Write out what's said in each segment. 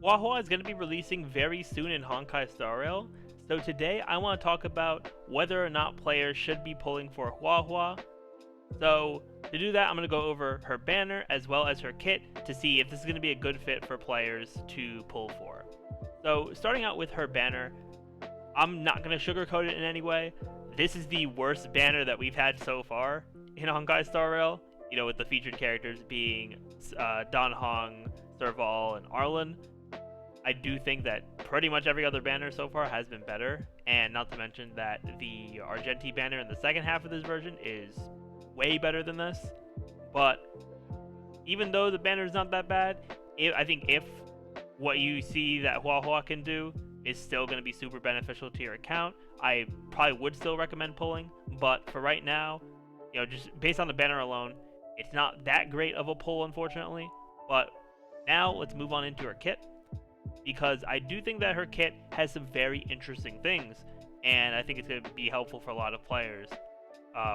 Huo Huo is going to be releasing very soon in Honkai Star Rail, so today I want to talk about whether or not players should be pulling for Huo Huo. So to do that, I'm going to go over her banner as well as her kit to see if this is going to be a good fit for players to pull for. So starting out with her banner, I'm not going to sugarcoat it in any way. This is the worst banner that we've had so far in Honkai Star Rail, with the featured characters being Dan Hong, Serval, and Arlen. I do think that pretty much every other banner so far has been better, and not to mention that the Argenti banner in the second half of this version is way better than this. But even though the banner is not that bad, I think if what you see that Huo Huo can do is still going to be super beneficial to your account, I probably would still recommend pulling. But for right now, just based on the banner alone, it's not that great of a pull, unfortunately. But now let's move on into her kit, because I do think that her kit has some very interesting things, and I think it's going to be helpful for a lot of players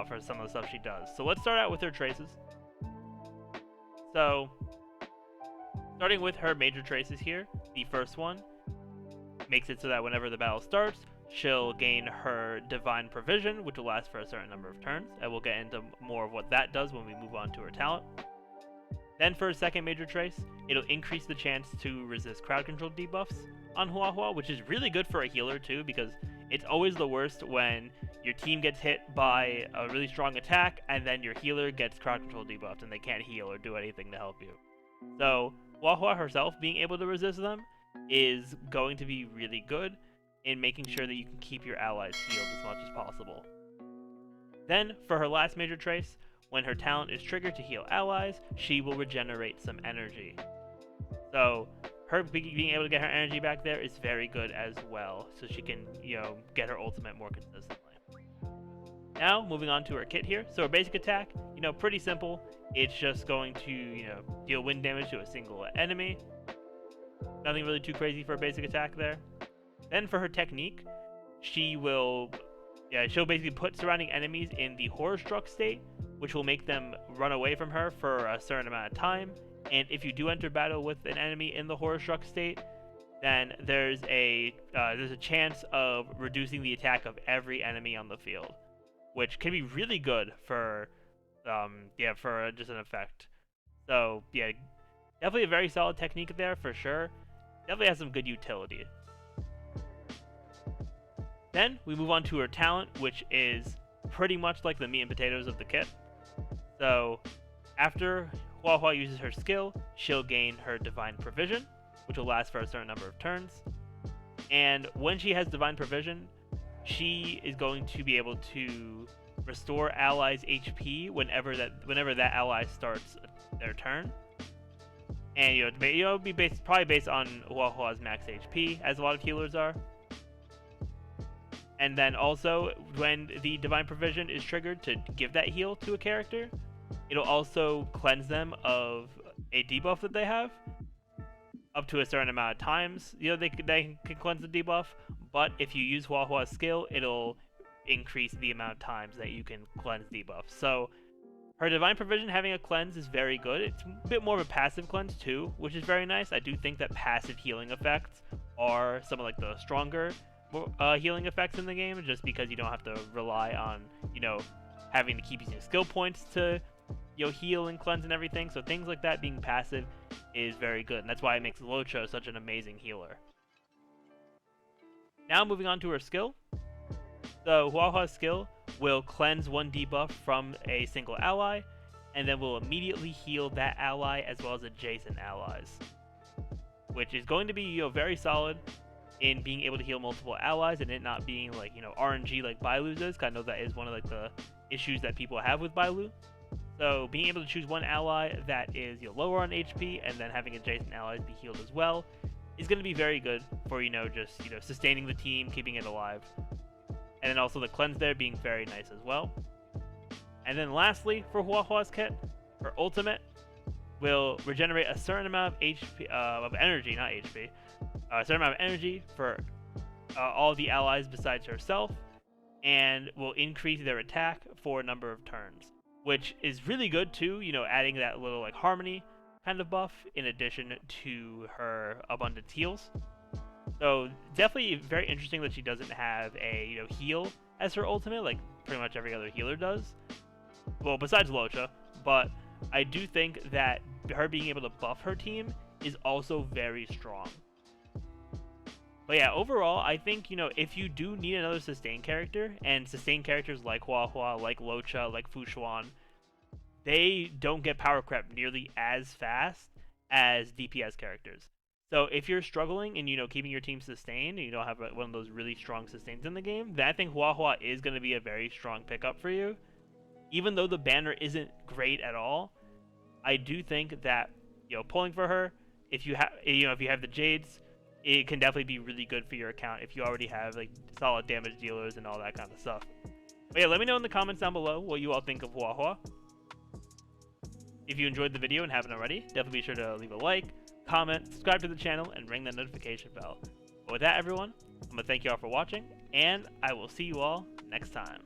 for some of the stuff she does. So let's start out with her traces. So starting with her major traces here, the first one makes it so that whenever the battle starts, she'll gain her Divine Provision, which will last for a certain number of turns, and we'll get into more of what that does when we move on to her talent. Then for her second major trace, it'll increase the chance to resist crowd control debuffs on Huo Huo, which is really good for a healer too, because it's always the worst when your team gets hit by a really strong attack and then your healer gets crowd control debuffed and they can't heal or do anything to help you. So Huo Huo herself being able to resist them is going to be really good in making sure that you can keep your allies healed as much as possible. Then for her last major trace, when her talent is triggered to heal allies, she will regenerate some energy. So her being able to get her energy back there is very good as well, so she can, get her ultimate more consistently. Now, moving on to her kit here. So her basic attack, pretty simple. It's just going to, deal wind damage to a single enemy. Nothing really too crazy for a basic attack there. Then for her technique, she'll basically put surrounding enemies in the horror-struck state, which will make them run away from her for a certain amount of time. And if you do enter battle with an enemy in the horror-struck state, then there's a chance of reducing the attack of every enemy on the field, which can be really good for just an effect. So yeah, definitely a very solid technique there for sure. Definitely has some good utility. Then we move on to her talent, which is pretty much like the meat and potatoes of the kit. So after Huo Huo uses her skill, she'll gain her Divine Provision, which will last for a certain number of turns. And when she has Divine Provision, she is going to be able to restore allies' HP whenever that ally starts their turn. And it'll be probably based on Huo Huo's max HP, as a lot of healers are. And then also, when the Divine Provision is triggered to give that heal to a character, it'll also cleanse them of a debuff that they have up to a certain amount of times. They can cleanse the debuff, but if you use Huo Huo's skill, it'll increase the amount of times that you can cleanse debuffs. So her Divine Provision having a cleanse is very good. It's a bit more of a passive cleanse too, which is very nice. I do think that passive healing effects are some of the stronger healing effects in the game, just because you don't have to rely on having to keep using skill points to heal and cleanse and everything. So things like that being passive is very good, and that's why it makes Luocha such an amazing healer. Now moving on to her skill. So Huo Huo's skill will cleanse one debuff from a single ally, and then will immediately heal that ally as well as adjacent allies, which is going to be very solid in being able to heal multiple allies and it not being RNG like Bailu's is. I know that is one of the issues that people have with Bailu. So being able to choose one ally that is lower on HP and then having adjacent allies be healed as well is going to be very good for sustaining the team, keeping it alive. And then also the cleanse there being very nice as well. And then lastly, for Huo Huo's kit, her ultimate will regenerate a certain amount of HP of energy, not HP, a certain amount of energy for all the allies besides herself, and will increase their attack for a number of turns, which is really good too. Adding that little harmony kind of buff in addition to her abundance heals. So definitely very interesting that she doesn't have a heal as her ultimate like pretty much every other healer does. Well, besides Luocha, but I do think that her being able to buff her team is also very strong. But yeah, overall, I think, if you do need another sustain character, and sustain characters like Huo Huo, like Luocha, like Fu Xuan, they don't get power crept nearly as fast as DPS characters. So if you're struggling and, keeping your team sustained, and you don't have one of those really strong sustains in the game, then I think Huo Huo is going to be a very strong pickup for you. Even though the banner isn't great at all, I do think that, pulling for her, if you have the Jades, it can definitely be really good for your account if you already have like solid damage dealers and all that kind of stuff. But yeah, let me know in the comments down below what you all think of Huo Huo. If you enjoyed the video and haven't already, definitely be sure to leave a like, comment, subscribe to the channel, and ring that notification bell. But with that, everyone, I'm going to thank you all for watching, and I will see you all next time.